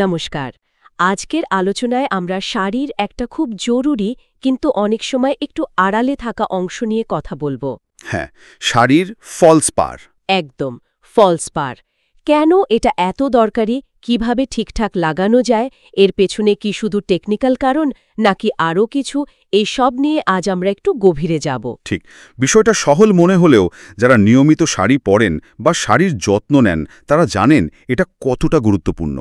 নমস্কার। আজকের আলোচনায় আমরা শাড়ির একটা খুব জরুরি কিন্তু অনেক সময় একটু আড়ালে থাকা অংশ নিয়ে কথা বলবো। হ্যাঁ, শাড়ির ফলস পার। একদম, ফলস পার। কেন এটা এত দরকারি, কিভাবে ঠিকঠাক লাগানো যায়, এর পেছনে কি শুধু টেকনিক্যাল কারণ নাকি আরও কিছু, এই সব নিয়ে আজ আমরা একটু গভীরে যাব। ঠিক, বিষয়টা সহল মনে হলেও যারা নিয়মিত শাড়ি পরেন বা শাড়ির যত্ন নেন তারা জানেন এটা কতটা গুরুত্বপূর্ণ।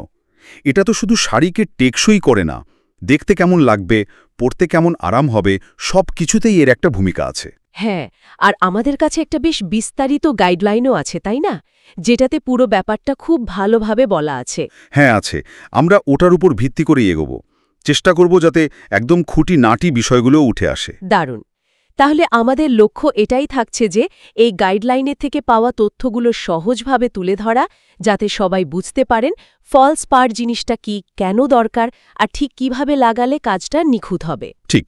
এটা তো শুধু শাড়িকে টেকসই করে না, দেখতে কেমন লাগবে, পরতে কেমন আরাম হবে, সব কিছুতেই এর একটা ভূমিকা আছে। হ্যাঁ, আর আমাদের কাছে একটা বেশ বিস্তারিত গাইডলাইনও আছে, তাই না? যেটাতে পুরো ব্যাপারটা খুব ভালোভাবে বলা আছে। হ্যাঁ আছে, আমরা ওটার উপর ভিত্তি করেই এগোবো। চেষ্টা করব যাতে একদম খুঁটিনাটি বিষয়গুলোও উঠে আসে। দারুণ। তাহলে আমাদের লক্ষ্য এটাই থাকছে যে এই গাইডলাইনের থেকে পাওয়া তথ্যগুলো সহজভাবে তুলে ধরা, যাতে সবাই বুঝতে পারেন ফলস পার জিনিসটা কি, কেন দরকার, আর ঠিক কিভাবে লাগালে কাজটা নিখুঁত হবে। ঠিক,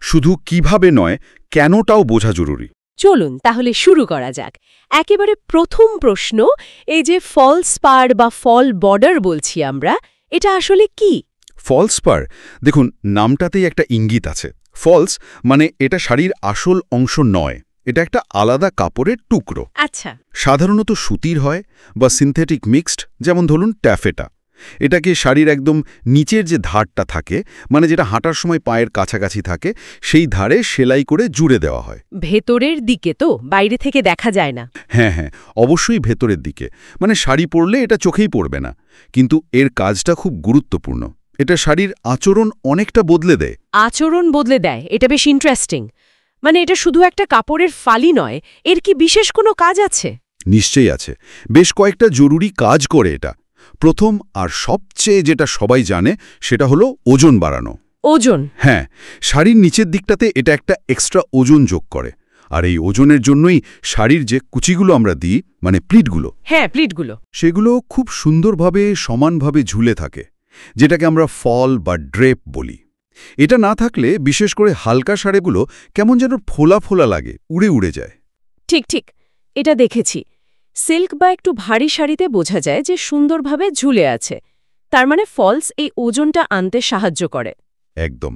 শুধু কিভাবে নয়, কেনটাও বোঝা জরুরি। চলুন তাহলে শুরু করা যাক। একেবারে প্রথম প্রশ্ন, এই যে ফলস পার বা ফল বর্ডার বলছি আমরা, এটা আসলে কি? ফলস পার, দেখুন নামটাতেই একটা ইঙ্গিত আছে। ফলস মানে এটা শাড়ির আসল অংশ নয়, এটা একটা আলাদা কাপড়ের টুকরো। আচ্ছা। সাধারণত সুতির হয় বা সিনথেটিক মিক্সড, যেমন ধরুন ট্যাফেটা। এটাকে শাড়ির একদম নিচের যে ধারটা থাকে, মানে যেটা হাঁটার সময় পায়ের কাছাকাছি থাকে, সেই ধারে সেলাই করে জুড়ে দেওয়া হয়। ভেতরের দিকে তো, বাইরে থেকে দেখা যায় না? হ্যাঁ হ্যাঁ, অবশ্যই ভেতরের দিকে, মানে শাড়ি পরলে এটা চোখেই পড়বে না, কিন্তু এর কাজটা খুব গুরুত্বপূর্ণ। এটা শাড়ির আচরণ অনেকটা বদলে দেয়। আচরণ বদলে দেয়, এটা বেশ ইন্টারেস্টিং। মানে এটা শুধু একটা কাপড়ের ফালি নয়, এর কি বিশেষ কোনো কাজ আছে? নিশ্চয়ই আছে, বেশ কয়েকটা জরুরি কাজ করে এটা। প্রথম আর সবচেয়ে যেটা সবাই জানে সেটা হলো ওজন বাড়ানো। ওজন? হ্যাঁ, শাড়ির নিচের দিকটাতে এটা একটা এক্সট্রা ওজন যোগ করে। আর এই ওজনের জন্যই শাড়ির যে কুচিগুলো আমরা দিই, মানে প্লিটগুলো, হ্যাঁ প্লিটগুলো, সেগুলো খুব সুন্দরভাবে সমানভাবে ঝুলে থাকে, যেটাকে আমরা ফল বা ড্রেপ বলি। এটা না থাকলে বিশেষ করে হালকা শাড়িগুলো কেমন যেন ফোলা ফোলা লাগে, উড়ে উড়ে যায়। ঠিক ঠিক, এটা দেখেছি। সিল্ক বা একটু ভারী শাড়িতে বোঝা যায় যে সুন্দরভাবে ঝুলে আছে। তার মানে ফলস এই ওজনটা আনতে সাহায্য করে। একদম।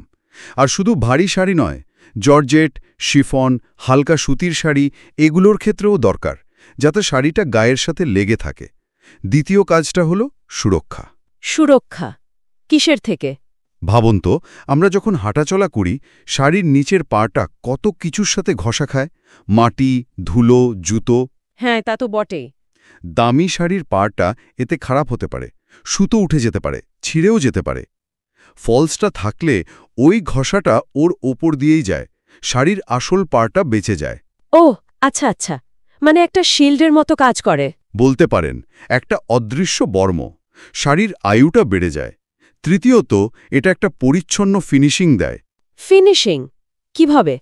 আর শুধু ভারী শাড়ি নয়, জর্জেট, শিফন, হালকা সুতির শাড়ি, এগুলোর ক্ষেত্রেও দরকার, যাতে শাড়িটা গায়ের সাথে লেগে থাকে। দ্বিতীয় কাজটা হলো সুরক্ষা। সুরক্ষা কিসের থেকে? ভাবুন তো, আমরা যখন হাঁটাচলা করি, শাড়ির নিচের পাটা কত কিছুর সাথে ঘষা খায়, মাটি, ধুলো, জুতো। হ্যাঁ তা তো বটেই। দামি শাড়ির পাটা এতে খারাপ হতে পারে, সুতো উঠে যেতে পারে, ছিঁড়েও যেতে পারে। ফলসটা থাকলে ওই ঘষাটা ওর ওপর দিয়েই যায়, শাড়ির আসল পাটা বেঁচে যায়। ও আচ্ছা আচ্ছা, মানে একটা শিল্ডের মতো কাজ করে। বলতে পারেন একটা অদৃশ্য বর্ম। শাড়ির আয়ুটা বেড়ে যায়। তৃতীয়ত, এটা একটা পরিচ্ছন্ন ফিনিশিং দেয়। ফিনিশিং কিভাবে?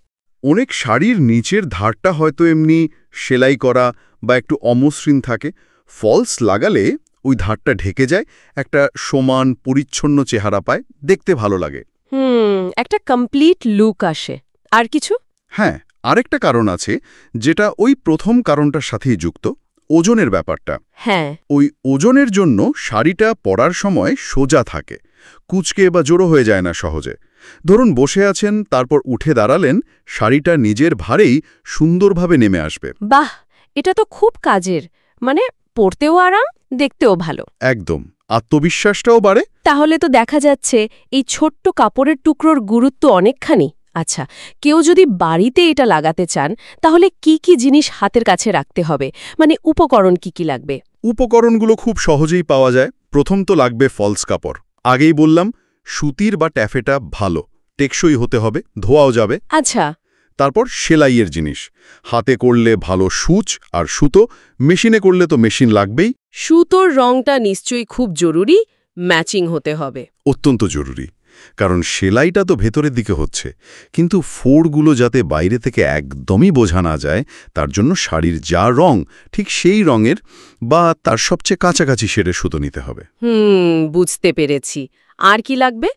অনেক শাড়ির নিচের ধারটা হয়তো এমনি সেলাই করা বা একটু অমসৃণ থাকে। ফলস লাগালে ওই ধারটা ঢেকে যায়, একটা সমান পরিচ্ছন্ন চেহারা পায়, দেখতে ভালো লাগে। একটা কমপ্লিট লুক আসে। আর কিছু? হ্যাঁ, আরেকটা কারণ আছে, যেটা ওই প্রথম কারণটার সাথেই যুক্ত, ওজনের ব্যাপারটা। হ্যাঁ। ওই ওজনের জন্য শাড়িটা পরার সময় সোজা থাকে, কুঁচকে বা জোড়ো হয়ে যায় না সহজে। ধরুন বসে আছেন, তারপর উঠে দাঁড়ালেন, শাড়িটা নিজের ভারেই সুন্দরভাবে নেমে আসবে। বাহ, এটা তো খুব কাজের। মানে পরতেও আরাম, দেখতেও ভালো। একদম, আত্মবিশ্বাসটাও বাড়ে। তাহলে তো দেখা যাচ্ছে এই ছোট্ট কাপড়ের টুকরোর গুরুত্ব অনেকখানি। আচ্ছা, কেউ যদি বাড়িতে এটা লাগাতে চান, তাহলে কি কি জিনিস হাতের কাছে রাখতে হবে? মানে উপকরণ কি কি লাগবে? উপকরণগুলো খুব সহজেই পাওয়া যায়। প্রথম তো লাগবে ফলস কাপড়। আগেই বললাম, সুতির বা ট্যাফেটা ভালো, টেকসই হতে হবে, ধোয়াও যাবে। আচ্ছা। তারপর সেলাইয়ের জিনিস, হাতে করলে ভালো সূচ আর সুতো, মেশিনে করলে তো মেশিন লাগবেই। সুতোর রংটা নিশ্চয়ই খুব জরুরি, ম্যাচিং হতে হবে। অত্যন্ত জরুরি, কারণ সেলাইটা তো ভেতরের দিকে হচ্ছে, কিন্তু ফোড়গুলো যাতে বাইরে থেকে একদমই বোঝা না যায়, তার জন্য শাড়ির যা রং ঠিক সেই রঙের বা তার সবচেয়ে কাছাকাছি সেরে সুতো নিতে হবে। বুঝতে পেরেছি। আর কি লাগবে?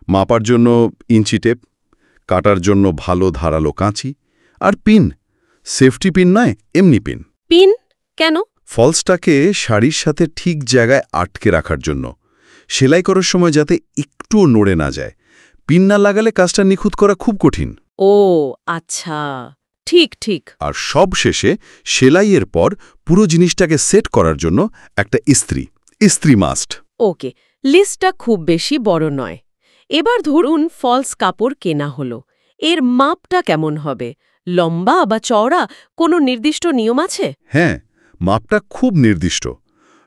মাপার জন্য ইঞ্চি টেপ, কাটার জন্য ভালো ধারালো কাঁচি, আর পিন। সেফটি পিন নয়, এমনি পিন। পিন কেন? ফলসটাকে শাড়ির সাথে ঠিক জায়গায় আটকে রাখার জন্য। সেলাই করার সময় যাতে একটুও নড়ে না যায়। পিন না লাগালে কাজটা নিখুঁত করা খুব কঠিন। ও আচ্ছা, ঠিক ঠিক। আর সব শেষে সেলাইয়ের পর পুরো জিনিসটাকে সেট করার জন্য একটা ইস্ত্রি মাস্ট। ওকে, লিস্টটা খুব বেশি বড় নয়। এবার ধরুন ফলস কাপড় কেনা হলো। এর মাপটা কেমন হবে? লম্বা বা চওড়া কোনো নির্দিষ্ট নিয়ম আছে? হ্যাঁ, মাপটা খুব নির্দিষ্ট।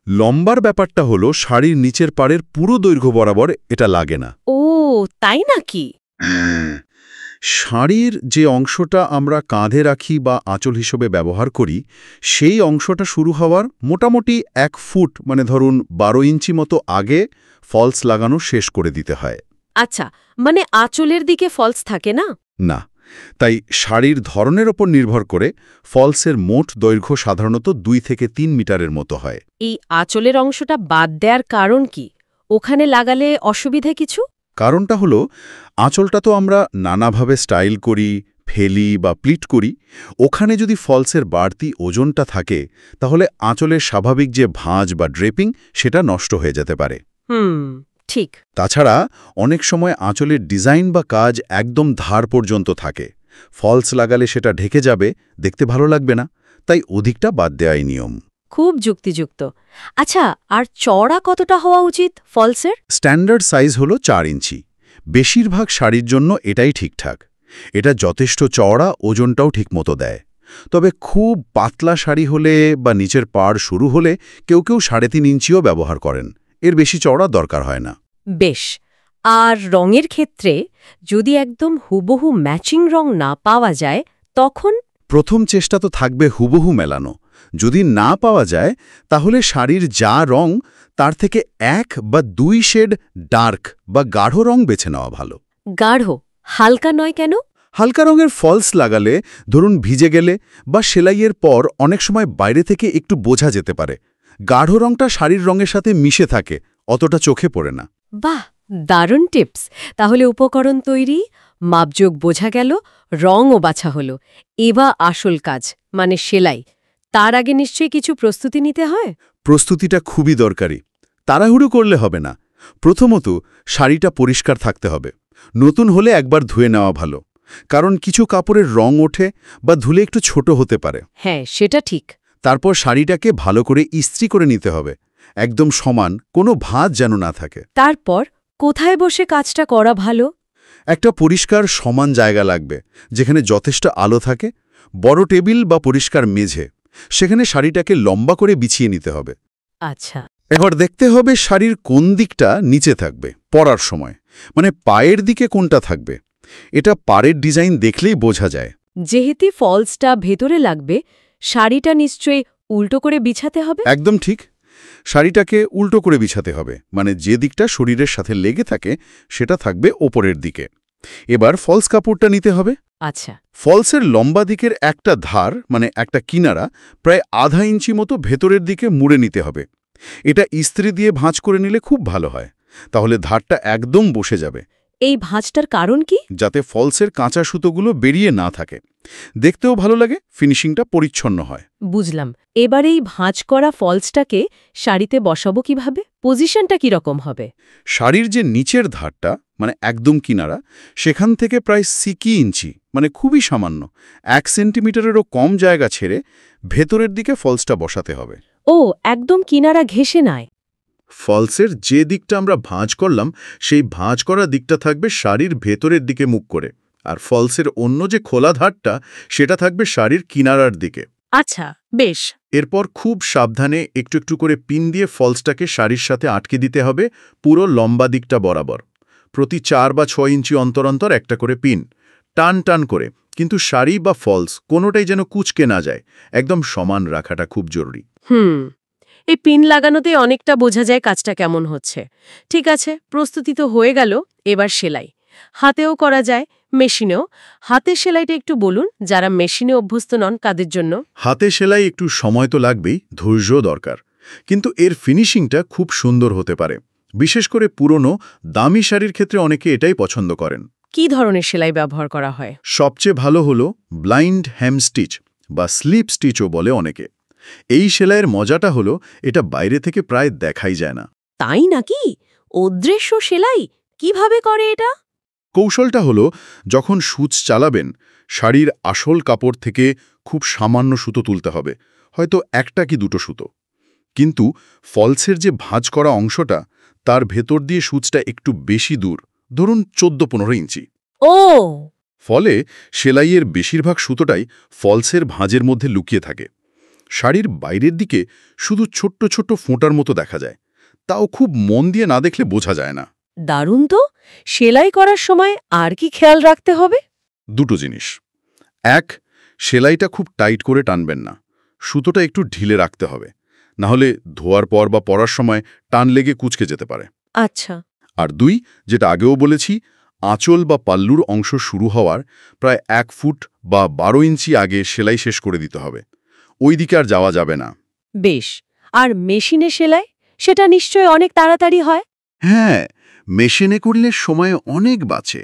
লম্বার ব্যাপারটা হলো শাড়ির নিচের পাড়ের পুরো দৈর্ঘ্য বরাবর এটা লাগে না। ও তাই নাকি? শাড়ির যে অংশটা আমরা কাঁধে রাখি বা আঁচল হিসেবে ব্যবহার করি, সেই অংশটা শুরু হওয়ার মোটামুটি 1 ফুট মানে ধরুন 12 ইঞ্চি মতো আগে ফলস লাগানো শেষ করে দিতে হয়। আচ্ছা, মানে আঁচলের দিকে ফলস থাকে না? না, তাই শাড়ির ধরনের ওপর নির্ভর করে ফলসের মোট দৈর্ঘ্য সাধারণত 2 থেকে 3 মিটারের মতো হয়। এই আঁচলের অংশটা বাদ দেওয়ার কারণ কি? ওখানে লাগালে অসুবিধা কিছু? কারণটা হলো আঁচলটা তো আমরা নানাভাবে স্টাইল করি, ফেলি বা প্লিট করি। ওখানে যদি ফলসের বাড়তি ওজনটা থাকে, তাহলে আঁচলের স্বাভাবিক যে ভাঁজ বা ড্রেপিং সেটা নষ্ট হয়ে যেতে পারে। ঠিক। তাছাড়া অনেক সময় আঁচলের ডিজাইন বা কাজ একদম ধার পর্যন্ত থাকে। ফলস লাগালে সেটা ঢেকে যাবে, দেখতে ভালো লাগবে না, তাই অধিকটা বাদ দেওয়াই নিয়ম। খুব যুক্তিযুক্ত। আচ্ছা, আর চওড়া কতটা হওয়া উচিত ফলসের? স্ট্যান্ডার্ড সাইজ হলো 4 ইঞ্চি। বেশিরভাগ শাড়ির জন্য এটাই ঠিকঠাক। এটা যথেষ্ট চওড়া, ওজনটাও ঠিকমতো দেয়। তবে খুব পাতলা শাড়ি হলে বা নিচের পাড় শুরু হলে কেউ 3.5 ইঞ্চিও ব্যবহার করেন। এর বেশি চওড়া দরকার হয় না। বেশ। আর রঙের ক্ষেত্রে যদি একদম হুবহু ম্যাচিং রং না পাওয়া যায়, তখন? প্রথম চেষ্টা তো থাকবে হুবহু মেলানো। যদি না পাওয়া যায়, তাহলে শাড়ির যা রং তার থেকে 1 বা 2 শেড ডার্ক বা গাঢ় রং বেছে নেওয়া ভালো। গাঢ়? হালকা নয় কেন? হালকা রঙের ফলস লাগালে, ধরুন ভিজে গেলে বা সেলাইয়ের পর অনেক সময় বাইরে থেকে একটু বোঝা যেতে পারে। গাঢ় রংটা শাড়ির রঙের সাথে মিশে থাকে, অতটা চোখে পড়ে না। বাহ, দারুণ টিপস। তাহলে উপকরণ তৈরি, মাপযোগ বোঝা গেল, রঙও বাছা হলো। এবার আসল কাজ, মানে সেলাই। তার আগে নিশ্চয়ই কিছু প্রস্তুতি নিতে হয়? প্রস্তুতিটা খুবই দরকারি। তাড়াহুড়ো করলে হবে না। প্রথমত শাড়িটা পরিষ্কার থাকতে হবে। নতুন হলে একবার ধুয়ে নেওয়া ভালো, কারণ কিছু কাপড়ের রং ওঠে বা ধুলে একটু ছোট হতে পারে। হ্যাঁ, সেটা ঠিক। তারপর শাড়িটাকে ভালো করে ইস্ত্রি করে নিতে হবে, একদম সমান, কোনো ভাঁজ যেন না থাকে। তারপর কোথায় বসে কাজটা করা ভালো? একটা পরিষ্কার সমান জায়গা লাগবে, যেখানে যথেষ্ট আলো থাকে। বড় টেবিল বা পরিষ্কার মেঝে, সেখানে শাড়িটাকে লম্বা করে বিছিয়ে নিতে হবে। আচ্ছা। এবার দেখতে হবে শাড়ির কোন দিকটা নিচে থাকবে পরার সময়, মানে পায়ের দিকে কোনটা থাকবে। এটা পাড়ের ডিজাইন দেখলেই বোঝা যায়। যেহেতু ফলসটা ভেতরে লাগবে, শাড়িটা নিশ্চয়ই উল্টো করে বিছাতে হবে? একদম ঠিক। শাড়িটাকে উল্টো করে বিছাতে হবে, মানে যে দিকটা শরীরের সাথে লেগে থাকে সেটা থাকবে ওপরের দিকে। এবার ফলস কাপড়টা নিতে হবে। আচ্ছা। ফলসের লম্বা দিকের একটা ধার, মানে একটা কিনারা, প্রায় আধা ইঞ্চি মতো ভেতরের দিকে মুড়ে নিতে হবে। এটা ইস্ত্রি দিয়ে ভাঁজ করে নিলে খুব ভালো হয়, তাহলে ধারটা একদম বসে যাবে। এই ভাঁজটার কারণ কি? যাতে ফলসের কাঁচা সুতোগুলো বেরিয়ে না থাকে, দেখতেও ভালো লাগে, ফিনিশিংটা পরিচ্ছন্ন হয়। বুঝলাম। এবার এই ভাঁজ করা ফলসটাকে শাড়িতে বসাবো কিভাবে? পজিশনটা কিরকম হবে? শাড়ির যে নিচের ধারটা, মানে একদম কিনারা, সেখান থেকে প্রায় 6 ইঞ্চি, মানে খুবই সামান্য 1 সেন্টিমিটারেরও কম জায়গা ছেড়ে ভেতরের দিকে ফলসটা বসাতে হবে। ও, একদম কিনারা ঘেঁষে নয়? ফলসের যে দিকটা আমরা ভাঁজ করলাম, সেই ভাঁজ করা দিকটা থাকবে শাড়ির ভেতরের দিকে মুখ করে, আর ফলসের অন্য যে খোলা ধারটা সেটা থাকবে শাড়ির কিনারার দিকে। আচ্ছা, বেশ। এরপর খুব সাবধানে একটু একটু করে পিন দিয়ে ফলসটাকে শাড়ির সাথে আটকে দিতে হবে, পুরো লম্বা দিকটা বরাবর। প্রতি 4 বা 6 ইঞ্চি অন্তর অন্তর একটা করে পিন, টান টান করে, কিন্তু শাড়ি বা ফলস কোনোটাই যেন কুঁচকে না যায়। একদম সমান রাখাটা খুব জরুরি। এই পিন লাগানোতে অনেকটা বোঝা যায় কাজটা কেমন হচ্ছে। ঠিক আছে, প্রস্তুতি তো হয়ে গেল। এবার সেলাই। হাতেও করা যায়, মেশিনেও। হাতের সেলাইটা একটু বলুন, যারা মেশিনে অভ্যস্ত নন তাদের জন্য। হাতে সেলাই একটু সময় তো লাগবেই, ধৈর্য দরকার, কিন্তু এর ফিনিশিংটা খুব সুন্দর হতে পারে। বিশেষ করে পুরনো দামি শাড়ির ক্ষেত্রে অনেকে এটাই পছন্দ করেন। কি ধরনের সেলাই ব্যবহার করা হয়? সবচেয়ে ভালো হলো ব্লাইন্ড হ্যাম স্টিচ বা স্লিপ স্টিচও বলে অনেকে। এই সেলাইয়ের মজাটা হলো এটা বাইরে থেকে প্রায় দেখাই যায় না। তাই নাকি? অদৃশ্য সেলাই কিভাবে করে এটা? কৌশলটা হলো, যখন সূচ চালাবেন, শাড়ির আসল কাপড় থেকে খুব সামান্য সুতো তুলতে হবে, হয়তো একটা কি দুটো সুতো। কিন্তু ফলসের যে ভাঁজ করা অংশটা, তার ভেতর দিয়ে সূচটা একটু বেশি দূর, ধরুন 14-15 ইঞ্চি। ও, ফলে সেলাইয়ের বেশিরভাগ সুতোটাই ফলসের ভাঁজের মধ্যে লুকিয়ে থাকে। শাড়ির বাইরের দিকে শুধু ছোট্ট ছোট্ট ফোঁটার মতো দেখা যায়, তাও খুব মন দিয়ে না দেখলে বোঝা যায় না। দারুণ তো। সেলাই করার সময় আর কি খেয়াল রাখতে হবে? দুটো জিনিস। এক, সেলাইটা খুব টাইট করে টানবেন না, সুতোটা একটু ঢিলে রাখতে হবে, নাহলে ধোয়ার পর বা পরার সময় টান লেগে কুঁচকে যেতে পারে। আচ্ছা। আর দুই, যেটা আগেও বলেছি, আঁচল বা পাল্লুর অংশ শুরু হওয়ার প্রায় 1 ফুট বা 12 ইঞ্চি আগে সেলাই শেষ করে দিতে হবে, ওই দিকে আর যাওয়া যাবে না। বেশ। আর মেশিনে সেলাই, সেটা নিশ্চয় অনেক তাড়াতাড়ি হয়? হ্যাঁ, মেশিনে করলে সময় অনেক বাঁচে,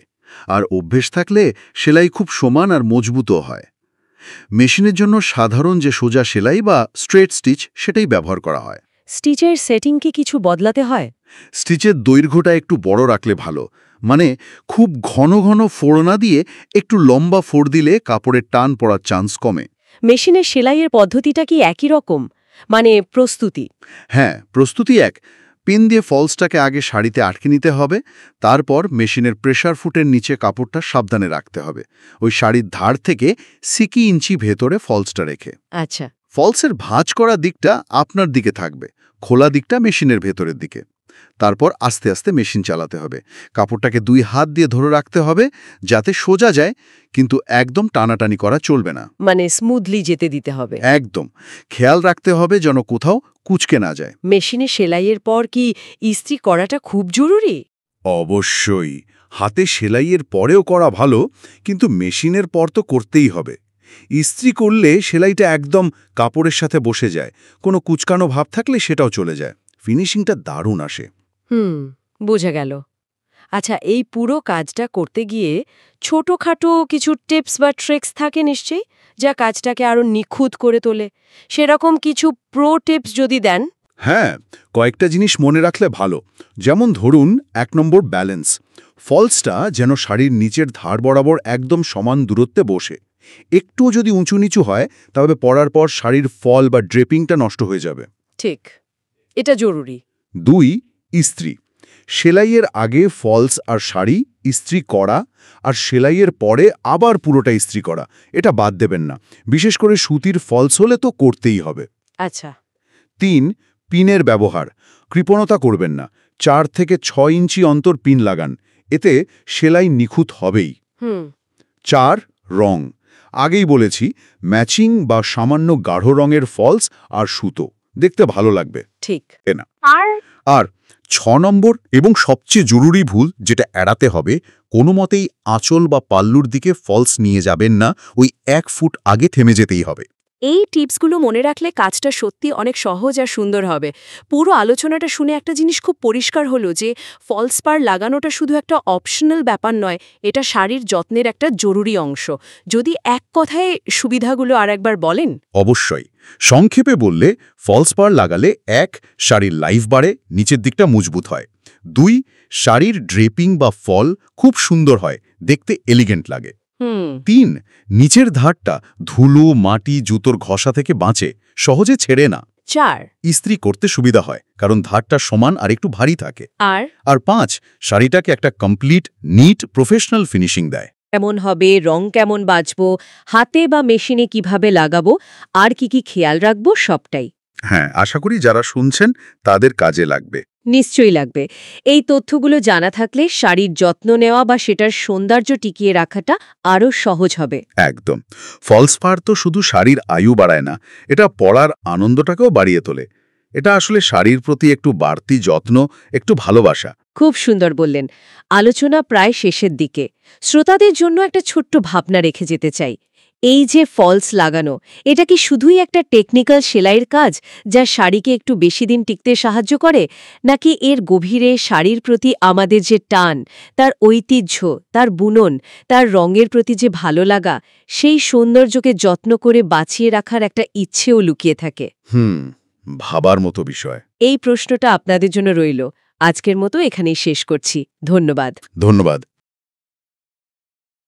আর অভ্যেস থাকলে সেলাই খুব সমান আর মজবুতও হয়। মেশিনের জন্য সাধারণ যে সোজা সেলাই বা স্ট্রেট স্টিচ, সেটাই ব্যবহার করা হয়। স্টিচের সেটিং কি কিছু বদলাতে হয়? স্টিচের দৈর্ঘ্যটা একটু বড় রাখলে ভালো, মানে খুব ঘন ঘন ফোড় না দিয়ে একটু লম্বা ফোড় দিলে কাপড়ের টান পড়ার চান্স কমে। মেশিনে সেলাইয়ের পদ্ধতিটা কি একই রকম, মানে প্রস্তুতি? হ্যাঁ, প্রস্তুতি এক। পিন দিয়ে ফলসটাকে আগে শাড়িতে আটকে নিতে হবে, তারপর মেশিনের প্রেসার ফুটের নিচে কাপড়টা সাবধানে রাখতে হবে, ওই শাড়ির ধার থেকে 6 ইঞ্চি ভেতরে ফলসটা রেখে। আচ্ছা। ফলসের ভাঁজ করা দিকটা আপনার দিকে থাকবে, খোলা দিকটা মেশিনের ভেতরের দিকে। তারপর আস্তে আস্তে মেশিন চালাতে হবে, কাপড়টাকে 2 হাত দিয়ে ধরে রাখতে হবে যাতে সোজা যায়, কিন্তু একদম টানাটানি করা চলবে না। মানে স্মুথলি যেতে দিতে হবে। একদম খেয়াল রাখতে হবে যেন কোথাও কুঁচকে না যায়। মেশিনে সেলাইয়ের পর কি ইস্ত্রি করাটা খুব জরুরি? অবশ্যই, হাতে সেলাইয়ের পরেও করা ভালো, কিন্তু মেশিনের পর তো করতেই হবে। ইস্ত্রি করলে সেলাইটা একদম কাপড়ের সাথে বসে যায়, কোনো কুচকানো ভাব থাকলে সেটাও চলে যায়, ফিনিশিংটা দারুণ আসে। বোঝা গেল। আচ্ছা, এই পুরো কাজটা করতে গিয়ে ছোটখাটো কিছু টিপস বা ট্রিক্স থাকে নিশ্চয়ই, যা কাজটাকে আরো নিখুঁত করে তোলে। সেরকম কিছু প্রো টিপস যদি দেন। হ্যাঁ, কয়েকটা জিনিস মনে রাখলে ভালো। যেমন ধরুন, 1 নম্বর ব্যালেন্স। ফলসটা যেন শাড়ির নিচের ধার বরাবর একদম সমান দূরত্বে বসে। একটুও যদি উঁচু নিচু হয়, তবে পরার পর শাড়ির ফল বা ড্রেপিংটা নষ্ট হয়ে যাবে। ঠিক, এটা জরুরি। 2, ইস্ত্রি। সেলাইয়ের আগে ফলস আর শাড়ি ইস্ত্রি করা, আর সেলাইয়ের পরে আবার পুরোটা ইস্ত্রি করা, এটা বাদ দেবেন না। বিশেষ করে সুতির ফলস হলে তো করতেই হবে। আচ্ছা। 3, পিনের ব্যবহার। কৃপণতা করবেন না, 4 থেকে 6 ইঞ্চি অন্তর পিন লাগান, এতে সেলাই নিখুঁত হবেই। 4, রং। আগেই বলেছি, ম্যাচিং বা সামান্য গাঢ় রঙের ফলস আর সুতো দেখতে ভালো লাগবে। ঠিক। না। আর 6 নম্বর এবং সবচেয়ে জরুরি ভুল, যেটা এড়াতে হবে, কোনো মতেই আঁচল বা পাল্লুর দিকে ফলস নিয়ে যাবেন না, ওই 1 ফুট আগে থেমে যেতেই হবে। এই টিপসগুলো মনে রাখলে কাজটা সত্যি অনেক সহজ আর সুন্দর হবে। পুরো আলোচনাটা শুনে একটা জিনিস খুব পরিষ্কার হলো যে ফলস পার লাগানোটা শুধু একটা অপশনাল ব্যাপার নয়, এটা শাড়ির যত্নের একটা জরুরি অংশ। যদি এক কথায় সুবিধাগুলো আর একবার বলেন। অবশ্যই। সংক্ষেপে বললে, ফলস পার লাগালে 1, শাড়ির লাইফ বাড়ে, নিচের দিকটা মজবুত হয়। 2, শাড়ির ড্রেপিং বা ফল খুব সুন্দর হয়, দেখতে এলিগেন্ট লাগে। 3, নিচের ধারটা ধুলো, মাটি, জুতোর ঘষা থেকে বাঁচে, সহজে ছেড়ে না। 4, ইস্ত্রি করতে সুবিধা হয়, কারণ ধারটা সমান আর একটু ভারী থাকে। আর 5, শাড়িটাকে একটা কমপ্লিট, নিট, প্রফেশনাল ফিনিশিং দেয়। কেমন হবে, রং কেমন বাঁচবো, হাতে বা মেশিনে কিভাবে লাগাবো, আর কি কি খেয়াল রাখবো, সবটাই। হ্যাঁ, আশা করি যারা শুনছেন তাদের কাজে লাগবে। নিশ্চয়ই লাগবে। এই তথ্যগুলো জানা থাকলে শাড়ির যত্ন নেওয়া বা সেটার সৌন্দর্য টিকিয়ে রাখাটা আরও সহজ হবে। একদম। ফলস পার তো শুধু শাড়ির আয়ু বাড়ায় না, এটা পরার আনন্দটাকেও বাড়িয়ে তোলে। এটা আসলে শাড়ির প্রতি একটু বাড়তি যত্ন, একটু ভালোবাসা। খুব সুন্দর বললেন। আলোচনা প্রায় শেষের দিকে। শ্রোতাদের জন্য একটা ছোট্ট ভাবনা রেখে যেতে চাই। এই যে ফলস লাগানো, এটা কি শুধুই একটা টেকনিক্যাল সেলাইয়ের কাজ, যা শাড়িকে একটু বেশি দিন টিকতে সাহায্য করে, নাকি এর গভীরে শাড়ির প্রতি আমাদের যে টান, তার ঐতিহ্য, তার বুনন, তার রঙের প্রতি যে ভালো লাগা, সেই সৌন্দর্যকে যত্ন করে বাঁচিয়ে রাখার একটা ইচ্ছেও লুকিয়ে থাকে? ভাবার মতো বিষয়। এই প্রশ্নটা আপনাদের জন্য রইল। আজকের মতো এখানেই শেষ করছি। ধন্যবাদ। ধন্যবাদ।